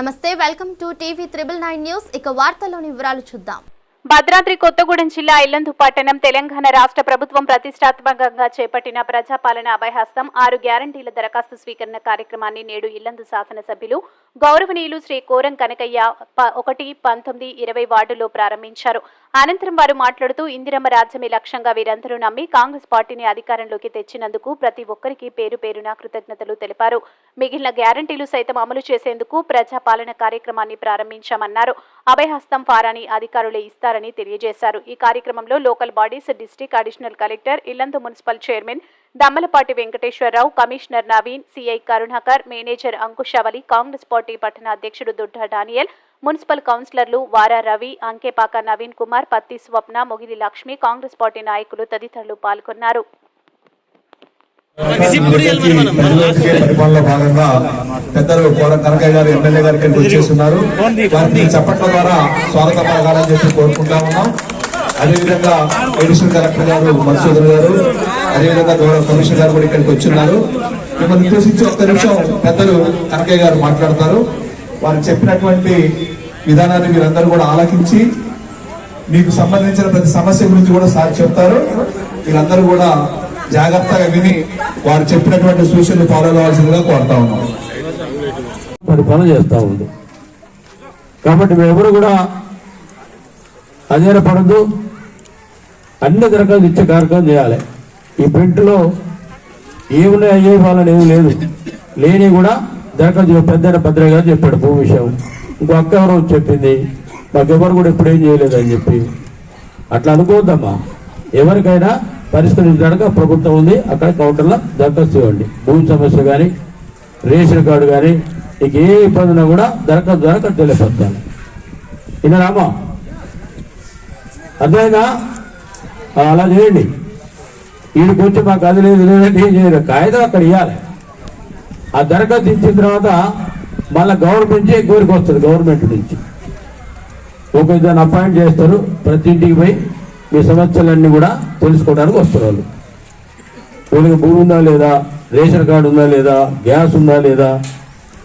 నమస్తే, welcome to TV 999 news. ఇక వార్తల్లోని వివరాలు చూద్దాం. భద్రాద్రి కొత్తగూడెం జిల్లా ఇల్లందు పట్టణం తెలంగాణ రాష్ట్ర ప్రభుత్వం ప్రతిష్టాత్మకంగా చేపట్టిన ప్రజాపాలన అభయహస్తం 6 గ్యారంటీల దరఖాస్తు స్వీకరణ కార్యక్రమాన్ని నేడు ఇల్లందు శాసనసభ్యులు గౌరవనీయులు శ్రీ కోరం కనకయ్య 1-19-20 వార్డులో ప్రారంభించారు. అనంతరం వారు మాట్లాడుతూ ఇందిరమ్మ రాజ్యమే లక్ష్యంగా వీరందరూ నమ్మి కాంగ్రెస్ పార్టీని అధికారంలోకి తెచ్చినందుకు ప్రతి ఒక్కరికి పేరు పేరున కృతజ్ఞతలు తెలిపారు. మిగిలిన గ్యారంటీలు సైతం అమలు చేసేందుకు ప్రజాపాలన కార్యక్రమాన్ని ప్రారంభించామన్నారు. అభయహస్తం ఫారాన్ని అధికారులే ఇస్తారని తెలియజేశారు. ఈ కార్యక్రమంలో local bodies, district additional collector, Yellandu municipal chairman Dammalapati Venkateswararao, commissioner Naveen, CI Karunakar, manager Ankushavali, Congress party పట్టణ అధ్యక్షుడు దొడ్డ డానియల్, మున్సిపల్ కౌన్సిలర్లు వారా రవి, అంకేపాక నవీన్ కుమార్, పత్తి స్వప్న, మొగిలి లక్ష్మి, కాంగ్రెస్ పార్టీ నాయకులు తదితరులు పాల్గొన్నారు. అదేవిధంగా ఎడిషనల్ కలెక్టర్ గారు మధుసూదన్ గారు, అదేవిధంగా గౌరవ కమిషనర్ గారు కూడా ఇక్కడికి వచ్చిన్నారు. మిమ్మల్ని ఉద్దేశించి ఒక్క నిమిషం పెద్దలు కనకయ్య గారు మాట్లాడతారు. వారు చెప్పినటువంటి విధానాన్ని మీరందరూ కూడా ఆలకించి మీకు సంబంధించిన ప్రతి సమస్య గురించి కూడా సార్ చెప్తారు. మీరందరూ కూడా జాగ్రత్తగా విని వారు చెప్పినటువంటి సూచనలు ఫాలో కావాల్సిందిగా కోరుతా ఉన్నాం. పరిపాలన చేస్తూ ఉంది కాబట్టి మేమెవరు కూడా అధైర్యపడద్దు. అన్ని దరఖాస్తు ఇచ్చే కార్యక్రమం చేయాలి. ఈ ప్రింట్లో ఏమున్నాయి అయ్యే వాళ్ళని ఏమి లేదు, లేని కూడా దరఖాస్తు పెద్ద భద్రయ్య గారు చెప్పాడు భూ విషయం. ఇంకో అక్క ఎవరో చెప్పింది, మాకెవరు కూడా ఎప్పుడేం చేయలేదని చెప్పి. అట్లా అనుకోవద్దమ్మా. ఎవరికైనా పరిష్కరించడానికి ప్రభుత్వం ఉంది, అక్కడ కౌంటర్లో దరఖాస్తు ఇవ్వండి. భూమి సమస్య కానీ, రేషన్ కార్డు కానీ, నీకు ఏ ఇబ్బంది ఉన్నా కూడా దరఖాస్తు ద్వారా అక్కడ తెలియపరుస్తాను. విన్నారామా? అర్థమైనా? అలా చేయండి. వీడికి వచ్చి మాకు అది లేదు లేదంటే ఏం చేయరు. కాగితం అక్కడ ఇవ్వాలి. ఆ దరఖాస్తు ఇచ్చిన తర్వాత మళ్ళీ గవర్నమెంట్ నుంచి కోరిక వస్తుంది. గవర్నమెంట్ నుంచి ఒక ఇద్దరు అపాయింట్ చేస్తారు. ప్రతి ఇంటికి పోయి మీ సమస్యలన్నీ కూడా తెలుసుకోవడానికి వస్తారు. వాళ్ళు వీళ్ళకి భూమి ఉందా లేదా, రేషన్ కార్డు ఉందా లేదా, గ్యాస్ ఉందా లేదా,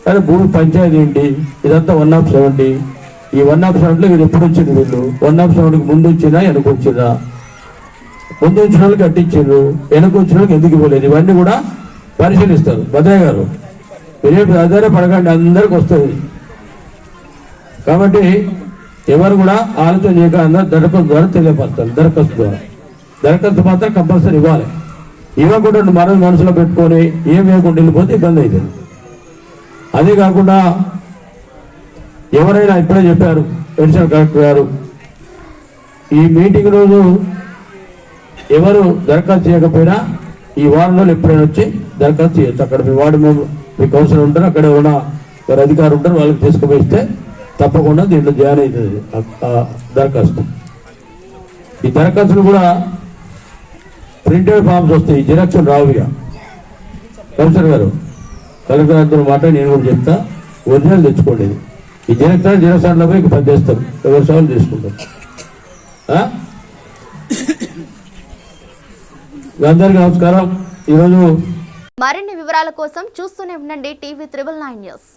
కానీ భూమి పంచాయతీ ఏంటి, ఇదంతా 1/70. ఈ 1/70 ఇది ఎప్పుడు వచ్చింది? వీళ్ళు 1/70కి ముందు వచ్చిందా వెనక వచ్చిందా? ముందు వచ్చిన వాళ్ళకి కట్టించారు, వెనక వచ్చిన వాళ్ళకి ఎందుకు ఇవ్వలేదు? ఇవన్నీ కూడా పరిశీలిస్తారు. భద్రయ్య గారు మీరు అదే పడకండి, అందరికి వస్తుంది. కాబట్టి ఎవరు కూడా ఆలోచన చేయక అందరూ దరఖాస్తు ద్వారా తెలియపరుస్తారు. దరఖాస్తు మాత్రం కంపల్సరీ ఇవ్వాలి. ఇవ్వకుండా మనం మనసులో పెట్టుకొని ఏం వేయకుండా వెళ్ళిపోతే ఇబ్బంది అవుతుంది. అదే కాకుండా ఎవరైనా ఇప్పుడే చెప్పారు ఎడిషనల్ కలెక్టర్ గారు, ఈ మీటింగ్ రోజు ఎవరు దరఖాస్తు చేయకపోయినా ఈ వారం రోజులు ఎప్పుడైనా వచ్చి దరఖాస్తు చేయొచ్చు. అక్కడ మీ వార్డు మెంబర్, మీ కౌన్సిలర్ ఉంటారు, అక్కడ ఎవరైనా వారి అధికారులు ఉంటారు, వాళ్ళకి తీసుకుపోయిస్తే తప్పకుండా దీంట్లో జాయిన్ అవుతుంది దరఖాస్తు. ఈ దరఖాస్తులు కూడా ప్రింటెడ్ ఫామ్స్ వస్తాయి, జిరాక్స్ రావు. ఇక కౌన్సిలర్ గారు కలెక్టర్ గారితో మాట నేను కూడా చెప్తా, ఒరిజినల్ తెచ్చుకోండి. ఈ జిరాక్స్ లో పోయి ఇక పనిచేస్తారు, ఎవరి సేవలు తీసుకుంటారు. అందరికీ నమస్కారం. ఈరోజు మరిన్ని వివరాల కోసం చూస్తూనే ఉండండి టీవీ 999 న్యూస్.